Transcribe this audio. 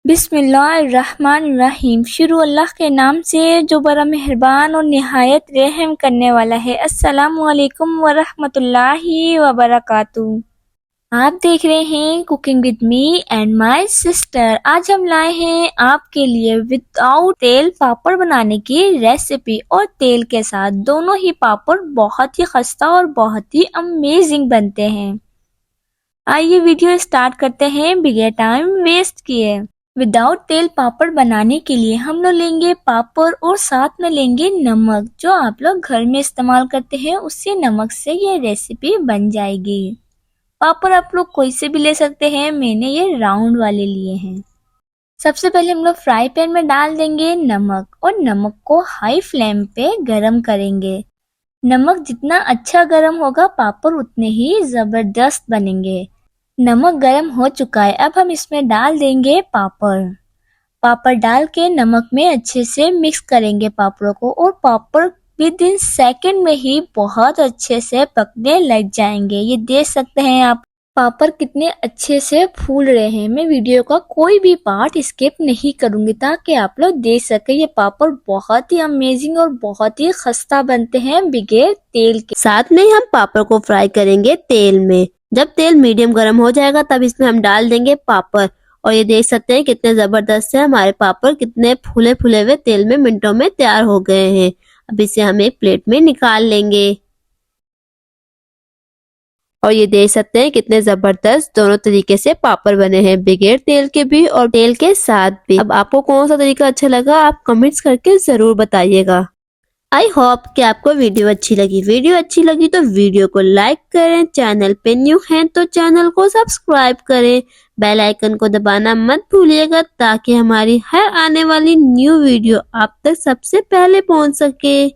बिस्मिल्लाहिर्रहमानिर्रहीम। शुरू अल्लाह के नाम से जो बड़ा मेहरबान और निहायत रहम करने वाला है। अस्सलामु अलैकुम वरहमतुल्लाहि वबरकातुहू। आप देख रहे हैं cooking with me and my sister. आज हम लाए हैं आपके लिए विदाउट तेल पापड़ बनाने की रेसिपी, और तेल के साथ दोनों ही पापड़ बहुत ही खस्ता और बहुत ही अमेजिंग बनते हैं। आइए वीडियो स्टार्ट करते हैं बिना टाइम वेस्ट किए। विदाउट तेल पापड़ बनाने के लिए हम लोग लेंगे पापड़ और साथ में लेंगे नमक, जो आप लोग घर में इस्तेमाल करते हैं उसी नमक से ये रेसिपी बन जाएगी। पापड़ आप लोग कोई से भी ले सकते हैं, मैंने ये राउंड वाले लिए हैं। सबसे पहले हम लोग फ्राई पैन में डाल देंगे नमक, और नमक को हाई फ्लेम पे गरम करेंगे। नमक जितना अच्छा गरम होगा पापड़ उतने ही जबरदस्त बनेंगे। नमक गरम हो चुका है, अब हम इसमें डाल देंगे पापड़ डाल के नमक में अच्छे से मिक्स करेंगे पापड़ों को, और पापड़ विद इन सेकेंड में ही बहुत अच्छे से पकने लग जाएंगे। ये देख सकते हैं आप पापड़ कितने अच्छे से फूल रहे हैं। मैं वीडियो का कोई भी पार्ट स्किप नहीं करूंगी ताकि आप लोग देख सके। ये पापड़ बहुत ही अमेजिंग और बहुत ही खस्ता बनते हैं बगैर तेल के। साथ में हम पापड़ को फ्राई करेंगे तेल में। जब तेल मीडियम गर्म हो जाएगा तब इसमें हम डाल देंगे पापड़, और ये देख सकते हैं कितने जबरदस्त है हमारे पापड़, कितने फूले फूले हुए तेल में मिनटों में तैयार हो गए हैं। अब इसे हम एक प्लेट में निकाल लेंगे, और ये देख सकते हैं कितने जबरदस्त दोनों तरीके से पापड़ बने हैं, बगैर तेल के भी और तेल के साथ भी। अब आपको कौन सा तरीका अच्छा लगा आप कमेंट्स करके जरूर बताइएगा। आई होप कि आपको वीडियो अच्छी लगी तो वीडियो को लाइक करें, चैनल पे न्यू हैं तो चैनल को सब्सक्राइब करें, बेल आइकन को दबाना मत भूलिएगा ताकि हमारी हर आने वाली न्यू वीडियो आप तक सबसे पहले पहुंच सके।